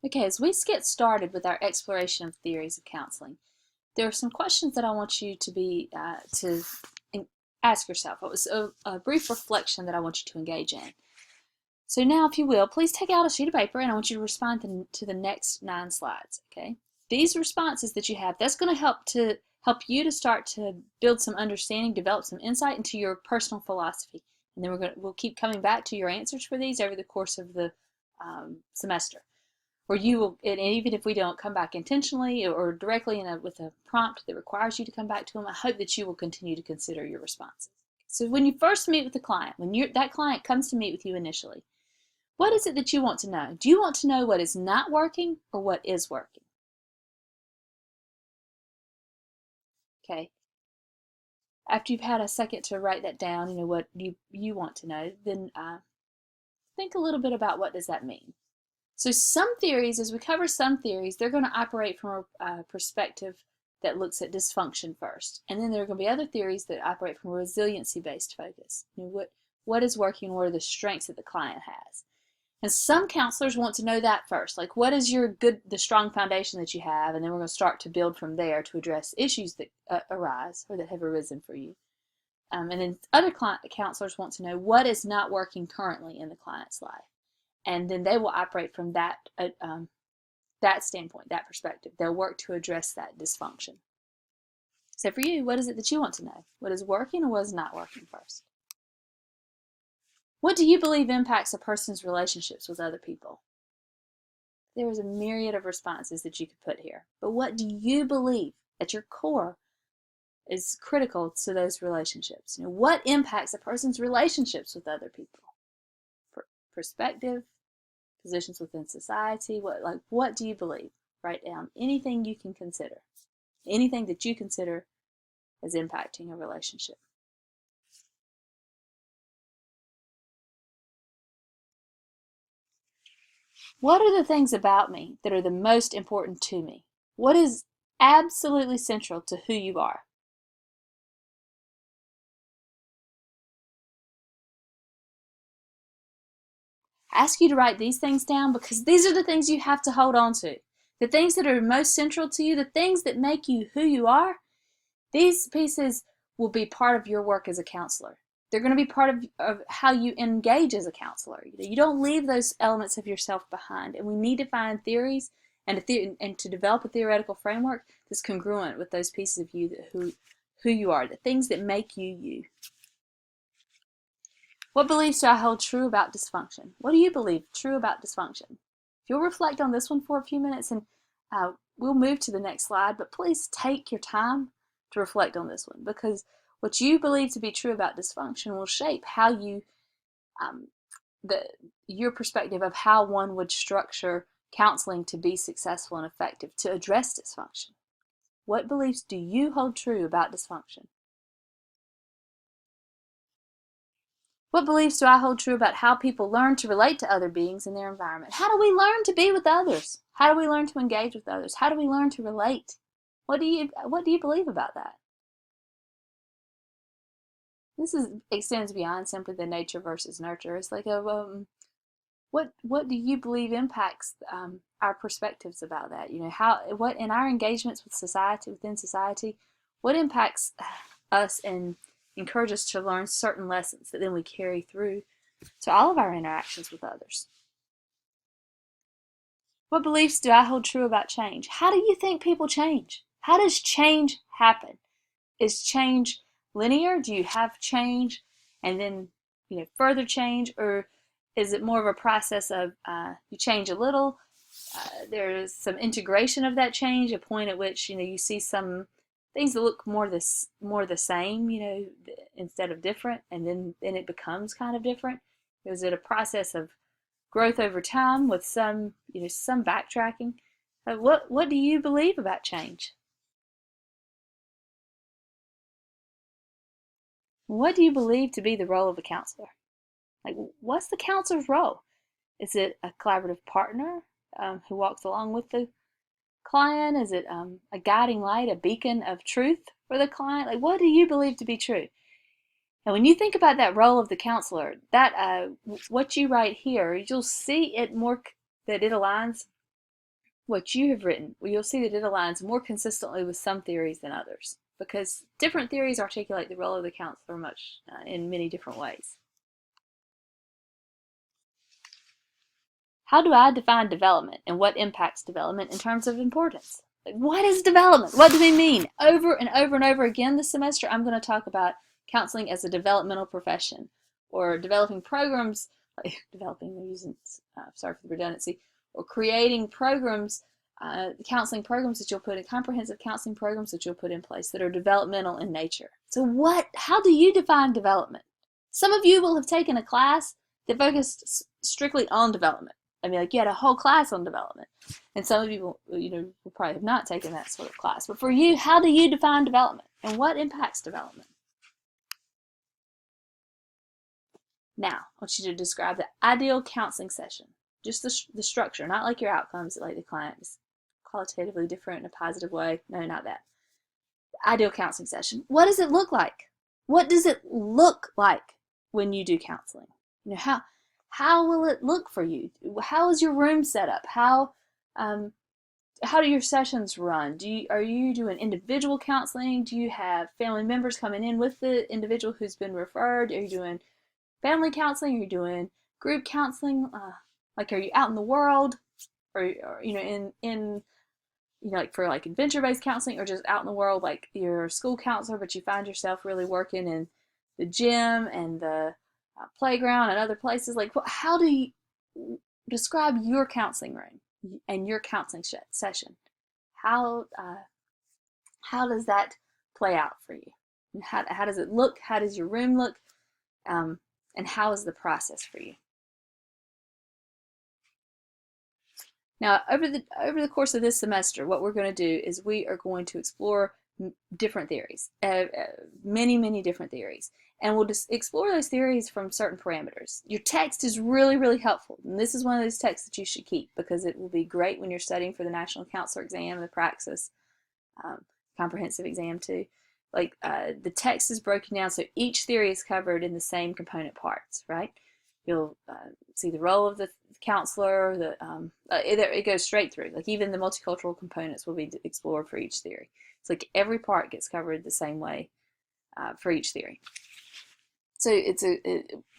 Okay, as we get started with our exploration of theories of counseling, there are some questions that I want you to ask yourself. It was a brief reflection that I want you to engage in. So now, if you will, please take out a sheet of paper and I want you to respond to the next 9 slides. Okay, these responses that you have, that's going to help you to start to build some understanding, develop some insight into your personal philosophy, and then we'll keep coming back to your answers for these over the course of the semester. Or you will, and even if we don't come back intentionally or directly with a prompt that requires you to come back to them, I hope that you will continue to consider your responses. So when you first meet with the client, when that client comes to meet with you initially, what is it that you want to know? Do you want to know what is not working or what is working? Okay. After you've had a second to write that down, you know what you want to know, then think a little bit about what does that mean. So some theories, as we cover some theories, they're going to operate from a perspective that looks at dysfunction first. And then there are going to be other theories that operate from a resiliency-based focus. You know, what is working, what are the strengths that the client has? And some counselors want to know that first, like what is the strong foundation that you have, and then we're going to start to build from there to address issues that arise or that have arisen for you. And then other counselors want to know what is not working currently in the client's life. And then they will operate from that standpoint, that perspective. They'll work to address that dysfunction. So for you, what is it that you want to know? What is working or what is not working first? What do you believe impacts a person's relationships with other people? There is a myriad of responses that you could put here. But what do you believe at your core is critical to those relationships? You know, what impacts a person's relationships with other people? Perspective, positions within society, what do you believe? Write down anything you can consider, anything that you consider as impacting a relationship. What are the things about me that are the most important to me? What is absolutely central to who you are? I ask you to write these things down because these are the things you have to hold on to. The things that are most central to you, the things that make you who you are, these pieces will be part of your work as a counselor. They're going to be part of how you engage as a counselor. You don't leave those elements of yourself behind. And we need to find theories and to develop a theoretical framework that's congruent with those pieces of you who you are, the things that make you you. What beliefs do I hold true about dysfunction? What do you believe true about dysfunction? If you'll reflect on this one for a few minutes, and we'll move to the next slide, but please take your time to reflect on this one, because what you believe to be true about dysfunction will shape how your perspective of how one would structure counseling to be successful and effective to address dysfunction. What beliefs do you hold true about dysfunction? What beliefs do I hold true about how people learn to relate to other beings in their environment? How do we learn to be with others? How do we learn to engage with others? How do we learn to relate? What do you believe about that? This extends beyond simply the nature versus nurture. It's like what do you believe impacts our perspectives about that? You know, what in our engagements with within society, what impacts us and encourage us to learn certain lessons that then we carry through to all of our interactions with others. What beliefs do I hold true about change? How do you think people change? How does change happen? Is change linear? Do you have change and then further change, or is it more of a process of you change a little, there's some integration of that change, a point at which you see some things that look more the same, instead of different, and then it becomes kind of different? Is it a process of growth over time with some backtracking? What do you believe about change? What do you believe to be the role of a counselor? Like, what's the counselor's role? Is it a collaborative partner who walks along with the client? Is it a guiding light, a beacon of truth for the client? Like, what do you believe to be true? And when you think about that role of the counselor, that what you write here, you'll see it more that it aligns what you have written, well, you'll see that it aligns more consistently with some theories than others, because different theories articulate the role of the counselor in many different ways. How do I define development, and what impacts development in terms of importance? Like, what is development? What do we mean? Over and over and over again this semester, I'm going to talk about counseling as a developmental profession, or developing programs, like sorry for the redundancy, or creating programs, counseling programs that you'll put in, comprehensive counseling programs that you'll put in place that are developmental in nature. So how do you define development? Some of you will have taken a class that focused strictly on development. I mean, like, you had a whole class on development. And some of you will probably have not taken that sort of class. But for you, how do you define development? And what impacts development? Now, I want you to describe the ideal counseling session. Just the structure, not like your outcomes, like the client is qualitatively different in a positive way. No, not that. The ideal counseling session. What does it look like? What does it look like when you do counseling? How will it look for you? How is your room set up? How do your sessions run? Are you doing individual counseling? Do you have family members coming in with the individual who's been referred? Are you doing family counseling? Are you doing group counseling? Like, are you out in the world, or like for like adventure-based counseling, or just out in the world like you're a school counselor, but you find yourself really working in the gym and the playground and other places? Like, how do you describe your counseling room and your counseling session? How does that play out for you? And how does it look? How does your room look? And how is the process for you? Now, over the course of this semester, what we're going to do is we are going to explore different theories, many different theories, and we'll just explore those theories from certain parameters. Your text is really, really helpful, and this is one of those texts that you should keep, because it will be great when you're studying for the National Counselor exam and the Praxis comprehensive exam too. Like, the text is broken down so each theory is covered in the same component parts, right? You'll see the role of the counselor, it goes straight through. Like, even the multicultural components will be explored for each theory. It's like every part gets covered the same way for each theory. So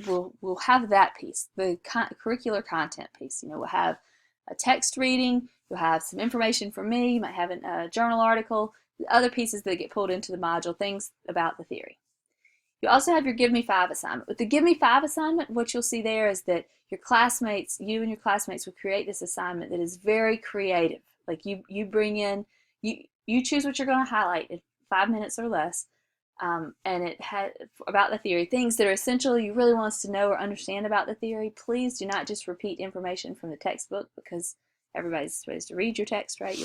we'll have that piece, the curricular content piece. We'll have a text reading, you'll have some information from me, you might have a journal article, other pieces that get pulled into the module, things about the theory. You also have your Give Me 5 assignment. With the Give Me 5 assignment, what you'll see there is that you and your classmates will create this assignment that is very creative. Like, you bring in, you choose what you're going to highlight in 5 minutes or less, and it had about the theory, things that are essential you really want us to know or understand about the theory. Please do not just repeat information from the textbook, because everybody's supposed to read your text, right?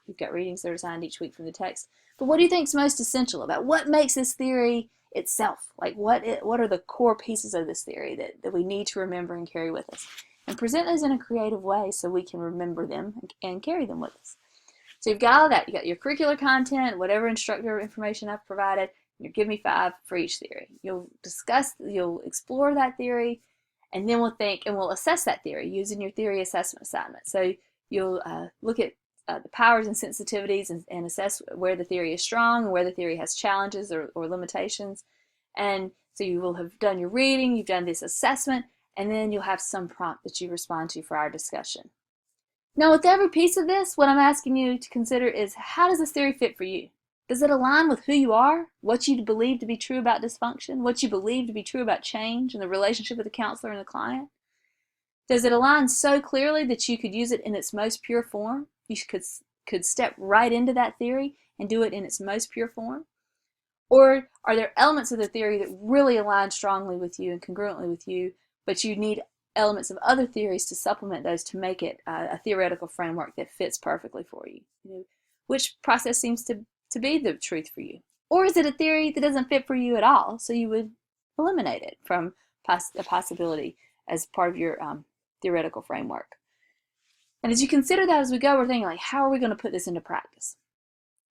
You've got readings that are assigned each week from the text. But what do you think is most essential about what makes this theory itself? Like, what are the core pieces of this theory that we need to remember and carry with us? And present those in a creative way so we can remember them and carry them with us. So you've got all that. You got your curricular content, whatever instructor information I've provided, your Give Me 5 for each theory. You'll explore that theory, and then we'll assess that theory using your theory assessment assignment. So you'll look at the powers and sensitivities and assess where the theory is strong and where the theory has challenges or limitations. And so you will have done your reading, you've done this assessment, and then you'll have some prompt that you respond to for our discussion. Now, with every piece of this, what I'm asking you to consider is, how does this theory fit for you? Does it align with who you are, what you believe to be true about dysfunction, what you believe to be true about change and the relationship with the counselor and the client? Does it align so clearly that you could use it in its most pure form? You could step right into that theory and do it in its most pure form? Or are there elements of the theory that really align strongly with you and congruently with you, but you need elements of other theories to supplement those to make it a theoretical framework that fits perfectly for you? Which process seems to be the truth for you? Or is it a theory that doesn't fit for you at all, so you would eliminate it from the possibility as part of your theoretical framework? And as you consider that as we go, we're thinking, like, how are we going to put this into practice?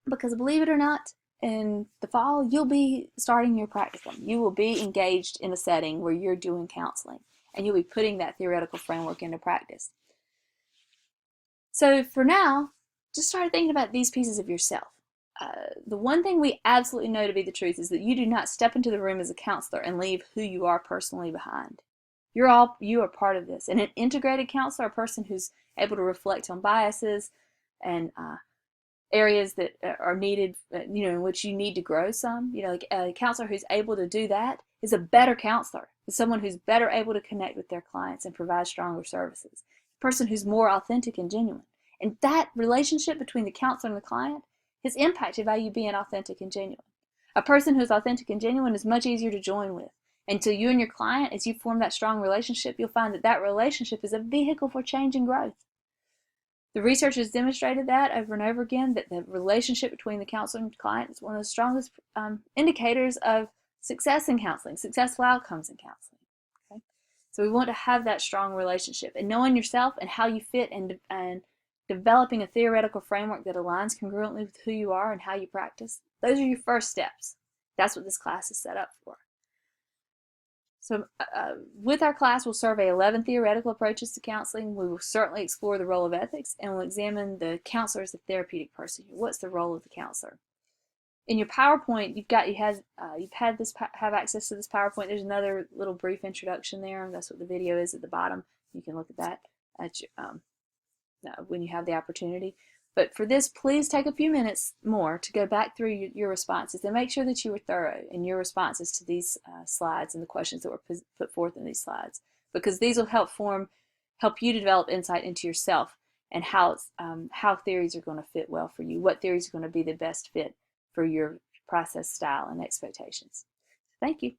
Because believe it or not, in the fall, you'll be starting your practicum. You will be engaged in a setting where you're doing counseling, and you'll be putting that theoretical framework into practice. So for now, just start thinking about these pieces of yourself. The one thing we absolutely know to be the truth is that you do not step into the room as a counselor and leave who you are personally behind. You are part of this. And an integrated counselor, a person who's able to reflect on biases and areas that are needed, in which you need to grow some. Like a counselor who's able to do that is a better counselor. It's someone who's better able to connect with their clients and provide stronger services. A person who's more authentic and genuine. And that relationship between the counselor and the client is impacted by you being authentic and genuine. A person who's authentic and genuine is much easier to join with. And to you and your client, as you form that strong relationship, you'll find that relationship is a vehicle for change and growth. The research has demonstrated that over and over again, that the relationship between the counselor and client is one of the strongest indicators of success in counseling, successful outcomes in counseling. Okay? So we want to have that strong relationship. And knowing yourself and how you fit and developing a theoretical framework that aligns congruently with who you are and how you practice, those are your first steps. That's what this class is set up for. So with our class, we'll survey 11 theoretical approaches to counseling. We will certainly explore the role of ethics, and we'll examine the counselor as a therapeutic person. What's the role of the counselor? In your PowerPoint, you've have access to this PowerPoint. There's another little brief introduction there. That's what the video is at the bottom. You can look at that when you have the opportunity. But for this, please take a few minutes more to go back through your responses and make sure that you were thorough in your responses to these slides and the questions that were put forth in these slides, because these will help you to develop insight into yourself and how theories are going to fit well for you, what theories are going to be the best fit for your process style and expectations. Thank you.